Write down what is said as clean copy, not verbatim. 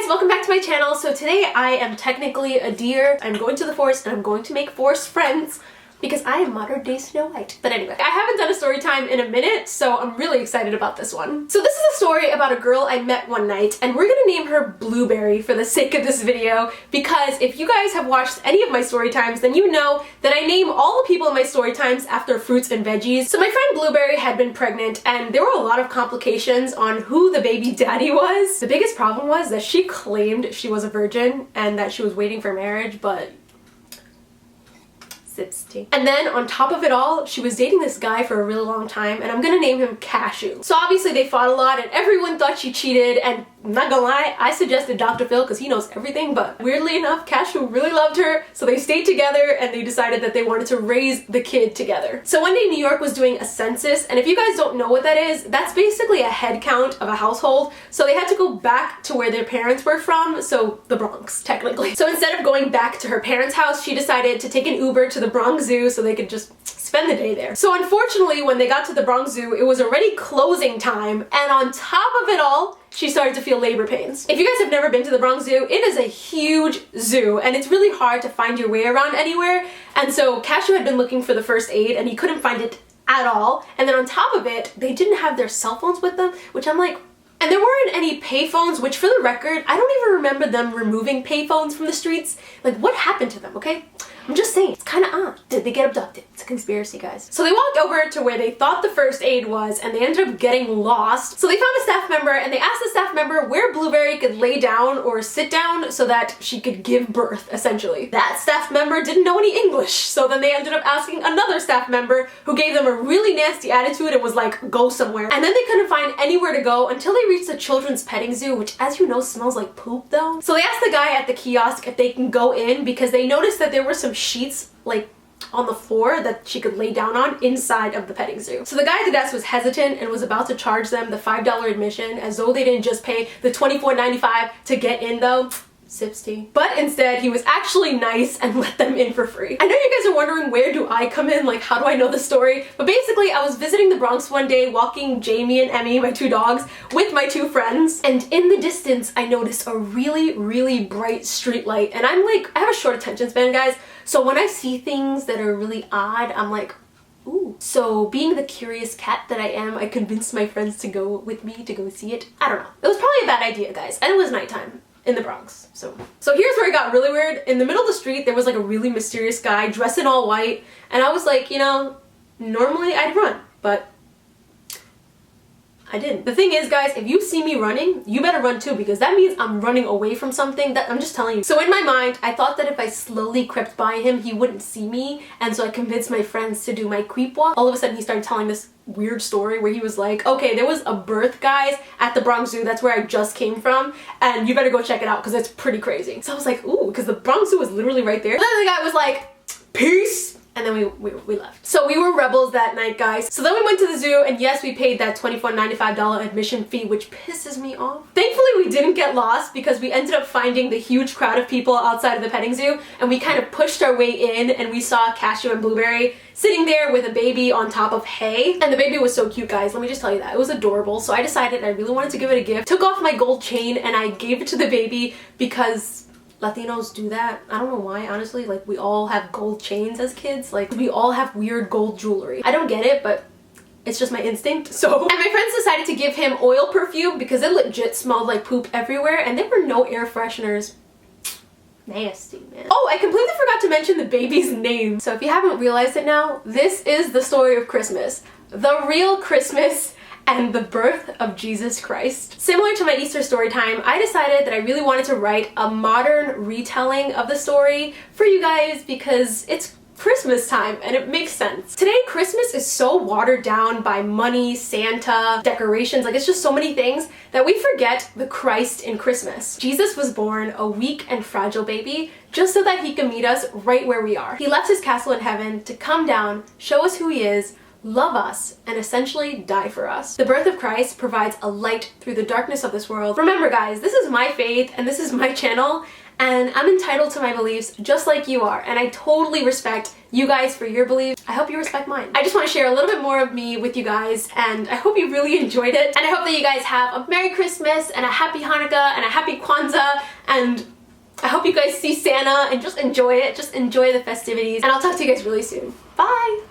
guys, welcome back to my channel. So today I am technically a deer. I'm going to the forest and I'm going to make forest friends because I am modern day Snow White. But anyway, I haven't done a story time in a minute, so I'm really excited about this one. So this is a story about a girl I met one night, and we're gonna name her Blueberry for the sake of this video, because if you guys have watched any of my story times, then you know that I name all the people in my story times after fruits and veggies. So my friend Blueberry had been pregnant, and there were a lot of complications on who the baby daddy was. The biggest problem was that she claimed she was a virgin and that she was waiting for marriage, but and then on top of it all, she was dating this guy for a really long time, and I'm gonna name him Cashew. So obviously they fought a lot and everyone thought she cheated, and I'm not gonna lie, I suggested Dr. Phil because he knows everything, but weirdly enough, Cashew really loved her, so they stayed together and they decided that they wanted to raise the kid together. So one day New York was doing a census, and if you guys don't know what that is, that's basically a head count of a household. So they had to go back to where their parents were from, so the Bronx, technically. So instead of going back to her parents' house, she decided to take an Uber to the Bronx Zoo so they could just spend the day there. So unfortunately, when they got to the Bronx Zoo, it was already closing time, and on top of it all, she started to feel labor pains. If you guys have never been to the Bronx Zoo, it is a huge zoo, and it's really hard to find your way around anywhere, and so Cashew had been looking for the first aid, and he couldn't find it at all, and then on top of it, they didn't have their cell phones with them, which I'm like, and there weren't any payphones, which for the record, I don't even remember them removing payphones from the streets. Like, what happened to them, okay? I'm just saying, it's kind of odd. Did they get abducted? It's a conspiracy, guys. So they walked over to where they thought the first aid was, and they ended up getting lost. So they found a staff member, and they asked the staff member where Blueberry could lay down or sit down so that she could give birth, essentially. That staff member didn't know any English, so then they ended up asking another staff member who gave them a really nasty attitude and was like, go somewhere. And then they couldn't find anywhere to go until they reached the children's petting zoo, which, as you know, smells like poop though. So they asked the guy at the kiosk if they can go in because they noticed that there were some sheets like on the floor that she could lay down on inside of the petting zoo. So the guy at the desk was hesitant and was about to charge them the $5 admission as though they didn't just pay the $24.95 to get in though. Sips tea. But instead, he was actually nice and let them in for free. I know you guys are wondering, where do I come in? Like, how do I know the story? But basically, I was visiting the Bronx one day, walking Jamie and Emmy, my two dogs, with my two friends. And in the distance, I noticed a really, really bright street light. And I'm like, I have a short attention span, guys. So when I see things that are really odd, I'm like, ooh. So being the curious cat that I am, I convinced my friends to go with me to go see it. I don't know. It was probably a bad idea, guys. And it was nighttime in the Bronx. So here's where it got really weird. In the middle of the street, there was like a really mysterious guy dressed in all white, and I was like, you know, normally I'd run, but I didn't. The thing is, guys, if you see me running, you better run too, because that means I'm running away from something. That I'm just telling you. So in my mind, I thought that if I slowly crept by him, he wouldn't see me, and so I convinced my friends to do my creep walk. All of a sudden, he started telling this weird story where he was like, okay, there was a birth, guys, at the Bronx Zoo. That's where I just came from, and you better go check it out because it's pretty crazy. So I was like, ooh, because the Bronx Zoo was literally right there. And then the guy was like, peace. And then we left. So we were rebels that night, guys. So then we went to the zoo, and yes, we paid that $24.95 admission fee, which pisses me off. Thankfully, we didn't get lost because we ended up finding the huge crowd of people outside of the petting zoo, and we kind of pushed our way in, and we saw Cashew and Blueberry sitting there with a baby on top of hay. And the baby was so cute, guys. Let me just tell you that. It was adorable. So I decided I really wanted to give it a gift. Took off my gold chain, and I gave it to the baby because Latinos do that. I don't know why, honestly. Like, we all have gold chains as kids. Like, we all have weird gold jewelry. I don't get it, but it's just my instinct. So, and my friends decided to give him oil perfume because it legit smelled like poop everywhere, and there were no air fresheners. Nasty, man. Oh, I completely forgot to mention the baby's name. So if you haven't realized it now, this is the story of Christmas. The real Christmas and the birth of Jesus Christ. Similar to my Easter story time, I decided that I really wanted to write a modern retelling of the story for you guys because it's Christmas time and it makes sense. Today, Christmas is so watered down by money, Santa, decorations, like it's just so many things that we forget the Christ in Christmas. Jesus was born a weak and fragile baby just so that he could meet us right where we are. He left his castle in heaven to come down, show us who he is, love us, and essentially die for us. The birth of Christ provides a light through the darkness of this world. Remember guys, this is my faith and this is my channel, and I'm entitled to my beliefs just like you are, and I totally respect you guys for your beliefs. I hope you respect mine. I just want to share a little bit more of me with you guys, and I hope you really enjoyed it, and I hope that you guys have a Merry Christmas and a Happy Hanukkah and a Happy Kwanzaa, and I hope you guys see Santa and just enjoy it. Just enjoy the festivities, and I'll talk to you guys really soon. Bye!